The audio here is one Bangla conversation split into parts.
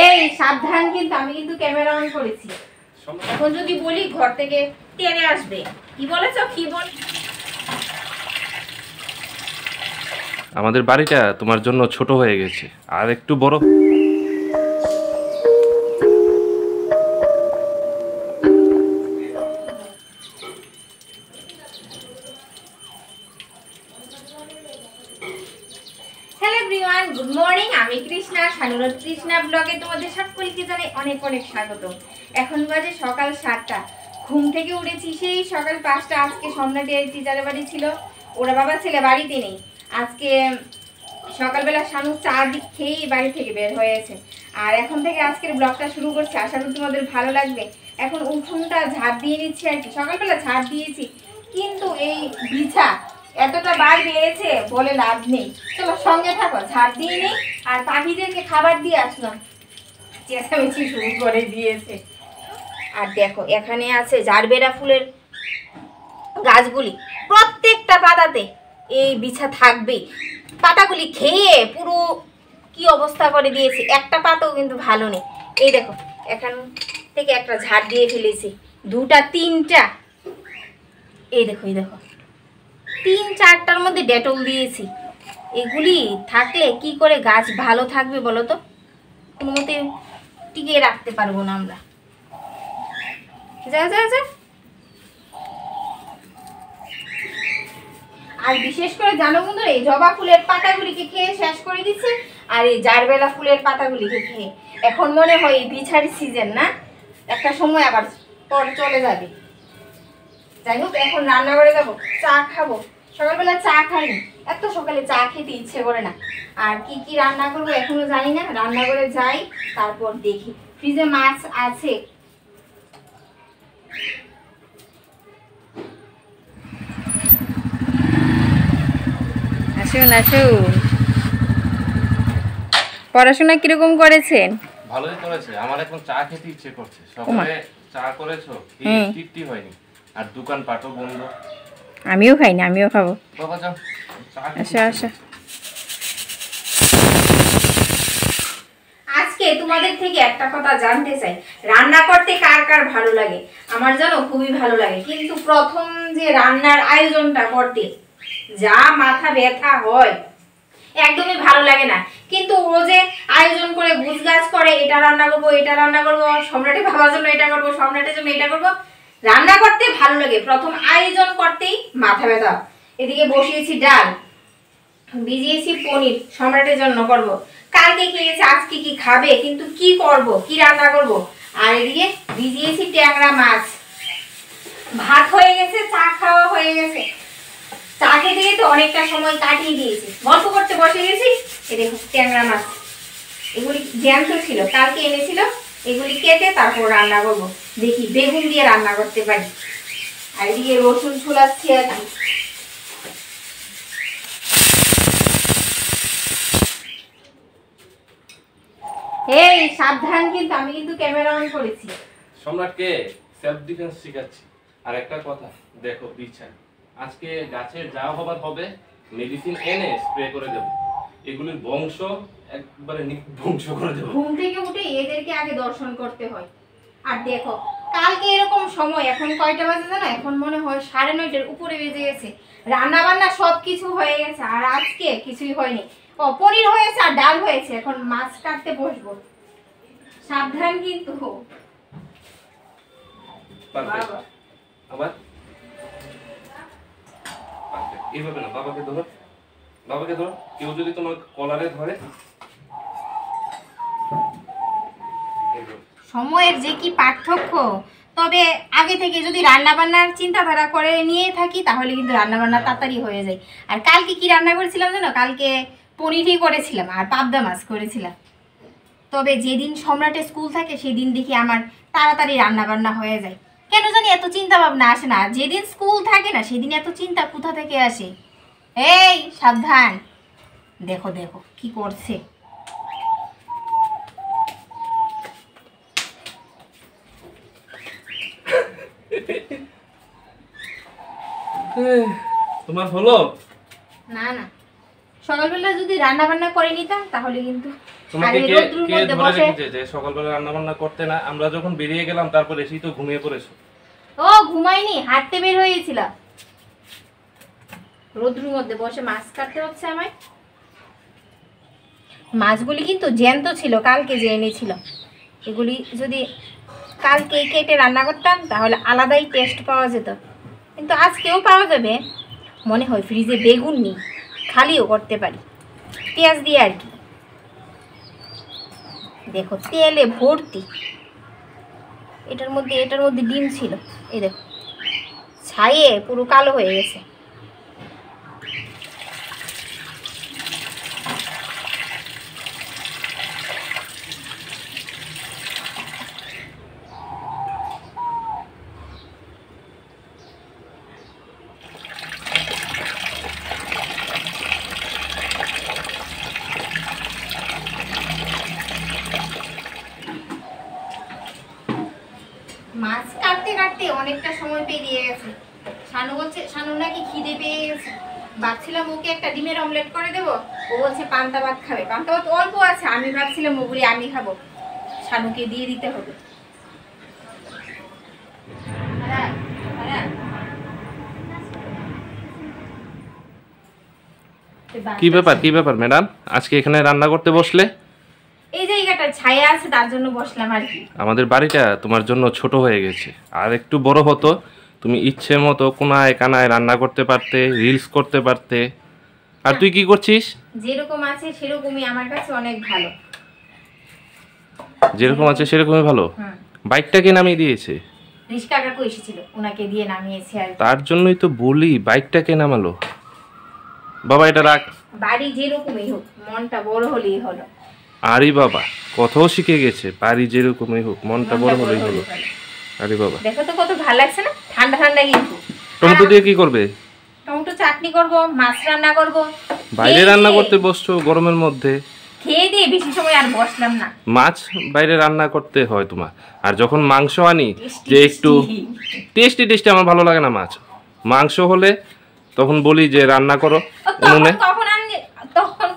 এই সাবধান, কিন্তু আমি কিন্তু ক্যামেরা অন করেছি। এখন যদি বলি ঘর থেকে টেনে আসবে। কি বলেছো? কি বল? আমাদের বাড়িটা তোমার জন্য ছোট হয়ে গেছে, আর একটু বড়। Hello everyone, good morning. আমি কৃষ্ণা, সানুরত কৃষ্ণা ব্লগে তোমাদের সকলকে জানাই অনেক অনেক স্বাগত। এখন বাজে সকাল 7টা। ঘুম থেকে উঠেছি সেই সকাল 5টা। আজকে সম্রাটের টিচারের বাড়ি ছিল, ওরা বাবা ছেলে বাড়িতে নেই। আজকে সকালবেলা শানু চা খেয়েই বাড়ি থেকে বের হয়েছে। আর এখন থেকে আজকের ব্লগটা শুরু করছি, আশা করি তোমাদের ভালো লাগবে। এখন উঠোনটা ঝাড় দিয়ে নিচ্ছি আর কি। সকালবেলা ঝাড় দিয়েছি, কিন্তু এই বিছা এতটা বার বেড়েছে বলে লাভ নেই। চলো সঙ্গে থাকো, ঝাড় দিয়ে নেই। আর পাখিদেরকে খাবার দিয়ে আসলাম, চেঁচামেচি শুরু করে দিয়েছে। আর দেখো এখানে আছে জারবেরা ফুলের গাছগুলি, প্রত্যেকটা পাতাতে এই বিছা থাকবেই। পাতাগুলি খেয়ে পুরো কি অবস্থা করে দিয়েছে, একটা পাতাও কিন্তু ভালো নেই। এই দেখো এখান থেকে একটা ঝাড় দিয়ে ফেলেছি, দুটা তিনটা। এই দেখো এই দেখো 3-4টার মধ্যে ডেটল দিয়েছি। এগুলি থাকলে কি করে গাছ ভালো থাকবে বলো তো? কোনো মতে টিকিয়ে রাখতে পারবো না আমরা। যা যা যা। আর বিশেষ করে জানো বন্ধুরা, এই জবা ফুলের পাতাগুলিকে খেয়ে শেষ করে দিচ্ছে, আর এই জারবেলা ফুলের পাতাগুলিকে খেয়ে। এখন মনে হয় এই বিছারি সিজন না, একটা সময় আবার পরে চলে যাবে। যাই হোক, এখন রান্নাঘরে যাবো, চা খাবো। সকালবেলা চা খাইনি, এত সকালে চা খেতে ইচ্ছে করে না। আর কি কি রান্না করবো এখনো জানি না। রান্নাঘরে যাই, তারপর দেখি। ফ্রিজে মাছ আছে। আসুন আসুন। পড়াশোনা কিরকম করেছেন? ভালোই করেছে। আমার এখন চা খেতে ইচ্ছে করছে। সকালে চা করেছো, তৃপ্তি হয়নি। আর দোকান পাটও বন্ধ। আমিও খাইনি, আমিও খাবো। বাবা যাও, আচ্ছা আচ্ছা। আজকে তোমাদের থেকে একটা কথা জানতে চাই, রান্না করতে কার কার ভালো লাগে? আমার জানো খুবই ভালো লাগে, কিন্তু প্রথম যে রান্নার আয়োজনটা করতে যা মাথা ব্যথা হয়, একদমই ভালো লাগে না। কিন্তু ও যে আয়োজন করে গুছগাছ করে, এটা রান্না করবো, এটা রান্না করবো, সম্রাটের বাবার জন্য এটা করবো, সম্রাটের জন্য এটা করবো। রান্না করতে ভালো লাগে, প্রথম আয়োজন করতেই মাথা ব্যথা। এদিকে বসিয়েছি ডাল, ভিজিয়েছি পনির, সম্রাটের জন্য করব। কালকে খেয়েছে, আজকে কি খাবে, কিন্তু কি করব, কি রান্না করব। আর এদিকে ভিজিয়েছি ট্যাংরা মাছ। ভাত হয়ে গেছে, চা খাওয়া হয়ে গেছে। চা খেতে খেতে অনেকটা সময় কাটিয়ে দিয়েছি, গল্প করতে বসে গেছি। এই দেখো ট্যাংরা মাছ, এগুলি জ্যান্ত ছিল, কালকে এনেছিল। এগুলি কেটে তারপর রান্না করব। দেখি বেগুন দিয়ে রান্না করতে পারি। আর এদিকে রসুন ছুলাচ্ছি আর কি। এই সাবধান, কিন্তু আমি কিন্তু ক্যামেরা অন করেছি। সম্রাটকে সেলফ ডিফেন্স শেখাচ্ছি। আর একটা কথা দেখো, বিছান আজকে গাছের যা হবার হবে, মেডিসিন এনে স্প্রে করে দেব। এগুলির বংশ একবারে ধ্বংস করে দেব। ঘুম থেকে উঠে এদেরকে আগে দর্শন করতে হয়। আর দেখো কালকে এরকম সময়, এখন কয়টা বাজে জানো? এখন মনে হয় 9:30-এর উপরে বেজে গেছে। রান্না বান্না সব কিছু হয়ে গেছে, আর আজকে কিছুই হয়নি। ও পনির হয়েছে আর ডাল হয়েছে, এখন মাছ কাটতে বসবো। সাবধান কিন্তু। পারফেক্ট। আবার এইভাবে না, বাবাকে ধরো, বাবাকে ধরো। কেউ যদি তোমার কলারে ধরে, সময়ের যে কি পার্থক্য। তবে আগে থেকে যদি রান্না বান্নার চিন্তাধারা করে নিয়ে থাকি, তাহলে কিন্তু রান্না বান্না তাড়াতাড়ি হয়ে যায়। আর কালকে কি রান্না করেছিলাম জানো? কালকে পনিরই করেছিলাম আর পাবদা মাছ করেছিলাম। তবে যেদিন সম্রাটের স্কুল থাকে সেদিন দেখি আমার তাড়াতাড়ি রান্না বান্না হয়ে যায়। কেন জানি এত চিন্তা ভাবনা আসে না। যেদিন স্কুল থাকে না সেদিন এত চিন্তা কোথা থেকে আসে? এই সাবধান, দেখো দেখো কি করছে। তোমার হলো না না, সকালবেলা যদি রান্না বান্না করে নিতাম তাহলে কিন্তু তোমাকে কে কে ধরে রেখেছে যে সকালবেলা রান্না বান্না করতে না? আমরা যখন বেরিয়ে গেলাম তারপর এসেই তো ঘুমিয়ে পড়েছো। ও ঘুমাইনি, হাঁটতে বের হয়েছিলাম। রোদ্রুর মধ্যে বসে মাছ কাটতে হচ্ছে আমায়। মাছগুলি কিন্তু জ্যান্ত ছিল, কালকে যে এনেছিল। এগুলি যদি কালকে কেটে রান্না করতাম তাহলে আলাদাই টেস্ট পাওয়া যেত, কিন্তু আজকেও পাওয়া যাবে মনে হয়। ফ্রিজে বেগুন নেই, খালিও করতে পারি পেঁয়াজ দিয়ে আর কি। দেখো তেলে ভর্তি। এটার মধ্যে ডিম ছিল, এই দেখো ছাইয়ে পুরো কালো হয়ে গেছে। মাছ কাটতে কাটতে অনেকটা সময় পেরিয়ে গেছে। শানু বলছে, শানু নাকি খিদে পেয়ে গেছে। ভাবছিলাম ওকে একটা ডিমের অমলেট করে দেবো, ও বলছে পান্তা ভাত খাবে। পান্তা ভাত অল্প আছে, আমি ভাবছিলাম ওগুলি আমি খাবো, শানুকে দিয়ে দিতে হবে। কি ব্যাপার ম্যাডাম, আজকে এখানে রান্না করতে বসলে? এই জায়গাটা ছায়া আছে তার জন্য বসলাম আর কি। আমাদের বাড়িটা তোমার জন্য ছোট হয়ে গেছে, আর একটু বড় হতো তুমি ইচ্ছে মতো কোনায় কানায় রান্না করতে পারতে, রিলস করতে পারতে। আর তুই কি করছিস? যেরকম আছে সেরকমই আমার কাছে অনেক ভালো। যেরকম আছে সেরকমই ভালো? বাইকটাকে নামিয়ে দিয়েছে। রিস্কা কাকু এসেছিল, ওনাকে দিয়ে নামিয়েছে আর তার জন্যই তো বলি বাইকটাকে নামালো। বাবা এটা রাখ। বাড়ি যেরকমই হোক মনটা বড় হলেই হলো। আরে বাবা কথাও শিখে গেছে, বাড়ি যেরকমই হোক মনটা বড় হলেই হলো। আরে বাবা দেখো তো কত ভালো লাগছে না, ঠান্ডা ঠান্ডা। কিন্তু টমেটো দিয়ে কি করবে? টমেটো চাটনি করব, মাছ রান্না করব। বাইরে রান্না করতে বসছো গরমের মধ্যে? খেয়ে দিয়ে বেশি সময় আর বসলাম না। মাছ বাইরে রান্না করতে হয় তোমার, আর যখন মাংস আনি যে একটু টেস্টি আমার ভালো লাগে না মাছ। মাংস হলে তখন বলি যে রান্না করো উনুনে।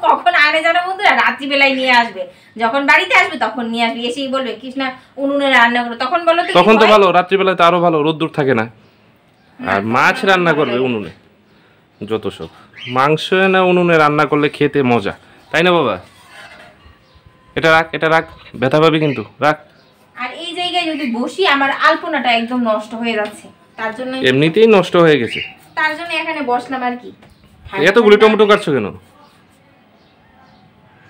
কখন আনে জানো বন্ধুরা? রাত্রিবেলায় নিয়ে আসবে, যখন বাড়িতে আসবে তখন নিয়ে আসবে। এসেই বলবে কৃষ্ণা উনুনে রান্না করো, তখন বলো তো তখন তো ভালো, রাত্রিবেলায় তো আরো ভালো, রোদ্দুর থাকে না। আর মাছ রান্না করবে উনুনে, যত সব। মাংস না উনুনে রান্না করলে খেতে মজা, তাই না বাবা? এটা রাখ, ব্যথা পাবি কিন্তু, রাখ। আর এই জায়গায় যদি বসি আমার আলপনাটা একদম নষ্ট হয়ে যাচ্ছে, তার জন্য এমনিতেই নষ্ট হয়ে গেছে, তার জন্য এখানে বসলাম আর কি। এতগুলি টমেটো কাটছো কেন?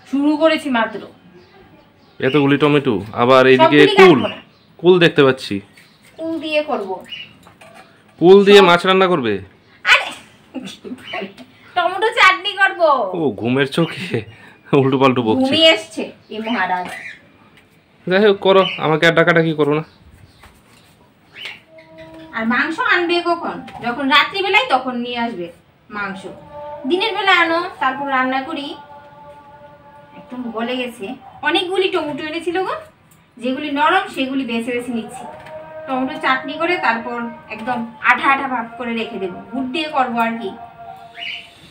শুরু করেছি মাত্র। এতগুলি টমেটো, আবার এইদিকে কুল দেখতে পাচ্ছি। কুল দিয়ে করব। কুল দিয়ে মাছ রান্না করবে? আরে টমেটো চাটনি করব। ও ঘুমের চোখে উল্টো পাল্টো বকছে। ঘুমিয়ে এসছে এই মহারাজ। যাই হোক করো, আমাকে আর ডাকাডাকি করো না। আর মাংস আনবে কখন? যখন রাত্রিবেলায় তখন নিয়ে আসবে মাংস। দিনের বেলা আনো, তারপর রান্না করি। একদম গলে গেছে। অনেকগুলি টমেটো এনেছিল গো, যেগুলি নরম সেগুলি বেছে বেছে নিচ্ছি। টমেটো চাটনি করে তারপর একদম আঠা আঠা ভাব করে রেখে দেবো। গুড় দিয়ে করবো আর কি।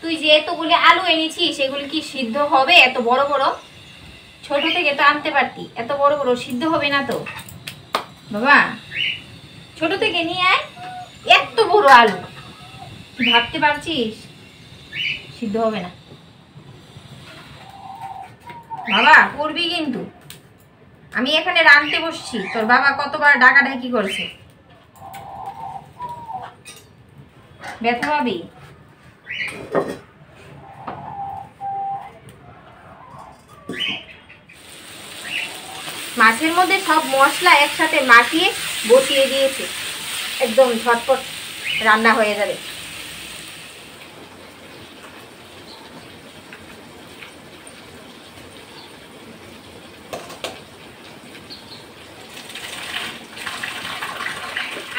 তুই যে এতগুলি আলু এনেছিস সেগুলি কি সিদ্ধ হবে? এত বড় বড়, ছোট থেকে তো আনতে পারতি। এত বড় বড় সিদ্ধ হবে না তো বাবা। ছোট থেকে নিয়ে আয়। এত বড় আলু ভাবতে পারছিস? সিদ্ধ হবে না বাবা, করবি কিন্তু। আমি এখানে রাঁধতে বসছি, তোর বাবা কতবার ডাকাডাকি করেছে। ব্যথা পাবি। মাছের মধ্যে সব মশলা একসাথে মাখিয়ে বসিয়ে দিয়েছে, একদম ঝটপট রান্না হয়ে যাবে।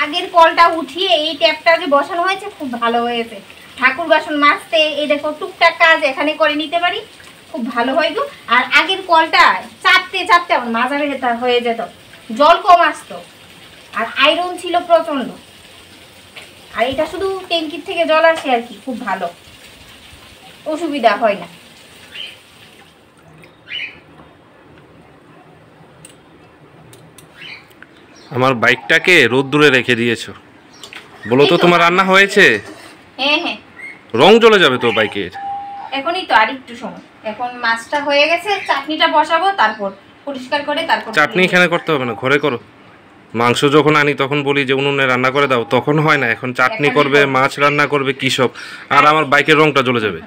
আগের কলটা উঠিয়ে এই ট্যাপটা যে বসানো হয়েছে খুব ভালো হয়েছে। ঠাকুর বাসন মাজতে এই দেখো টুকটাক কাজ এখানে করে নিতে পারি, খুব ভালো হয় গো। আর আগের কলটা চাপতে চাপতে আমার মাজারে হয়ে যেত, জল কম আসতো, আর আয়রন ছিল প্রচন্ড। আর এটা শুধু ট্যাঙ্কির থেকে জল আসে আর কি, খুব ভালো, অসুবিধা হয় না। আমার বাইকটাকে রোদ্দুরে রেখে দিয়েছো, বলো তো তোমার রান্না হয়েছে? হ্যাঁ হ্যাঁ, রং চলে যাবে তো বাইকের। এখনই তো আর একটু সময়, এখন মাছটা হয়ে গেছে, চাটনিটা বসাবো, তারপর পরিষ্কার করে তারপর চাটনি এখানে করতে হবে না, ঘরে করো। মাংস যখন আনি তখন বলি যে উনুনে রান্না করে দাও, তখন হয় না। এখন চাটনি এখানে করবে, করবো। মাছ রান্না করবে, কি সব। আর আমার বাইকের রংটা জ্বলে যাবে।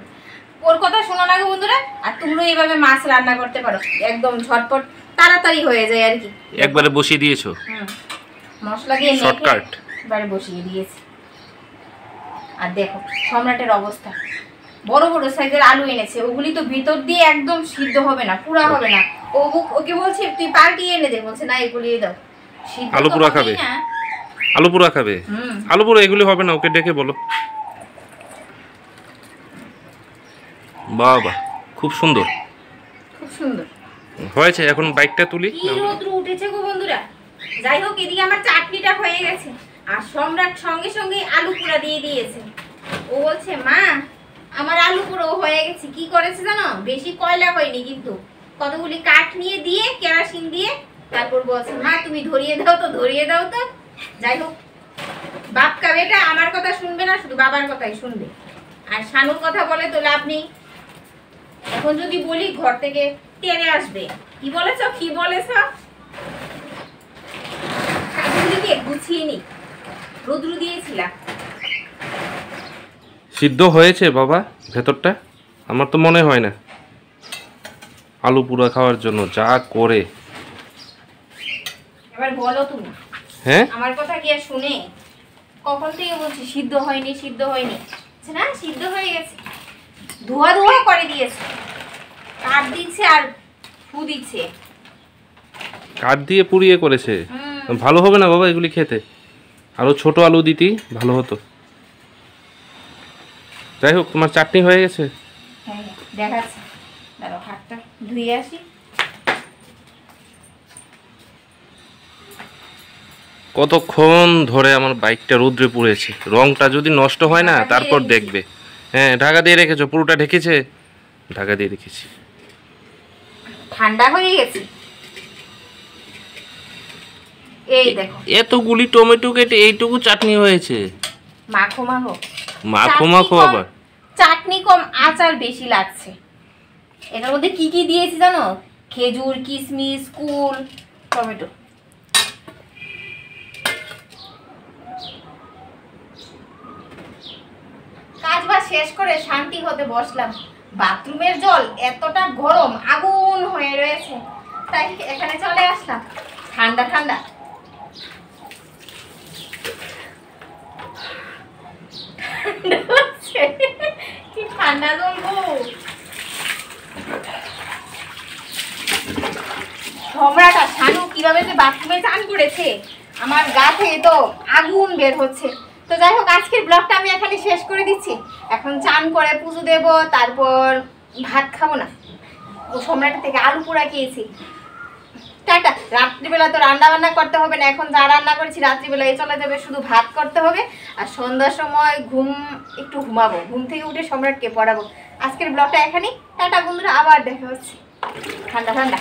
ওর কথা শোনো না গো বন্ধুরা, আর তোমরা এইভাবে মাছ রান্না করতে পারো, একদম ঝটপট তাড়াতাড়ি হয়ে যায় আর কি। একবারে বসিয়ে দিয়েছো, মশলা দিয়ে মেখে শর্টকাট। এবারে বসিয়ে দিয়েছি। আর দেখো সম্রাটের অবস্থা, বড় বড় সাইজের আলু এনেছে, ওগুলি তো ভিতর দিয়ে একদম সিদ্ধ হবে না, পুরা হবে না। ওকে বলছি তুই পাল্টিয়ে এনে দে, বলছে না এগুলিয়ে দাও, সিদ্ধ আলু তো পুরা হবেই খাবে? না। আলু পোড়া খাবে? হুম। আলু পোড়া এগুলি হবে না, ওকে ডেকে বলো। বাবা খুব সুন্দর খুব সুন্দর হয়েছে। এখন বাইকটা তুলি। কি রোদ্র উঠেছে গো বন্ধুরা। যাই হোক, এদিকে আমার চাটনিটা হয়ে গেছে, আর সম্রাট সঙ্গে সঙ্গে আলু পোড়া দিয়ে দিয়েছে। ও বলছে মা আমার আলু পোড়া হয়ে গেছে। কি করেছে জানো, বেশি কয়লা হয়নি কিন্তু, কতগুলি কাঠ নিয়ে দিয়ে কেরোসিন দিয়ে তারপর বলছে মা তুমি ধরিয়ে দাও তো, ধরিয়ে দাও তো। যাই হোক, বাপ কা বেটা আমার কথা শুনবে না, শুধু বাবার কথাই শুনবে। আর শানুর কথা বলে তো লাভ নেই, এখন যদি বলি ঘর থেকে টেনে আসবে। কি বলেছ, কি বলেছ? কাজগুলিকে গুছিয়ে নি, রোদ্রু দিয়েছিলাম। সিদ্ধ হয়েছে বাবা ভেতরটা? আমার তো মনে হয় না। আলু পোড়া খাওয়ার জন্য যা করে। এবার বলো তুমি, হ্যাঁ আমার কথা কি আর শুনে? কখন থেকে বলছি সিদ্ধ হয়নি, সিদ্ধ হয়নি। না সিদ্ধ হয়ে গেছে, ধোয়া ধোয়া করে দিয়েছে, কাঠ দিচ্ছে আর ফু দিচ্ছে। কাঠ দিয়ে পুড়িয়ে করেছে। ভালো হবে না বাবা এগুলি খেতে, আরো ছোট আলু দিতি ভালো হতো। যাই হোক, তোমার চাটনি হয়ে গেছে। হ্যাঁ দেখাচ্ছে, দাঁড়াও হাতটা ধুয়ে আসি। কতক্ষণ ধরে আমার বাইকটা রোদ্রে পুড়েছে, রংটা যদি নষ্ট হয় না তারপর দেখবে। হ্যাঁ ঢাকা দিয়ে রেখেছো? পুরোটা ঢেকেছে? ঢাকা দিয়ে রেখেছি। ঠান্ডা হয়ে গেছে, এই দেখো এতগুলি টমেটো কেটে এইটুকু চাটনি হয়েছে। মাখো মাখো, মাখো মাখো আবার। চাটনি কম আচার বেশি লাগছে। এটার মধ্যে কি কি দিয়েছি জানো? খেজুর, কিশমিশ, কুল, টমেটো। কাজ বাজ শেষ করে শান্তি হতে বসলাম। বাথরুমের জল এতটা গরম, আগুন হয়ে রয়েছে, তাই এখানে চলে আসলাম। ঠান্ডা ঠান্ডা, কি ঠান্ডা জল গো। সম্রাট আর শানু কিভাবে যে বাথরুমে চান করেছে, আমার গা থেকে তো আগুন বের হচ্ছে। তো যাই হোক, আজকের ব্লগটা আমি এখানে শেষ করে দিচ্ছি। এখন চান করে পুজো দেব, তারপর ভাত খাবো না। ও সম্রাটের থেকে আলু পোড়া খেয়েছি। টাটা। রাত্রিবেলা তো রান্না বান্না করতে হবে না, এখন যা রান্না করেছি রাত্রিবেলায় চলে যাবে, শুধু ভাত করতে হবে। আর সন্ধ্যার সময় একটু ঘুমাবো, ঘুম থেকে উঠে সম্রাটকে পড়াবো। আজকের ব্লগটা এখানেই। টাটা বন্ধুরা, আবার দেখা হচ্ছে। ঠান্ডা ঠান্ডা।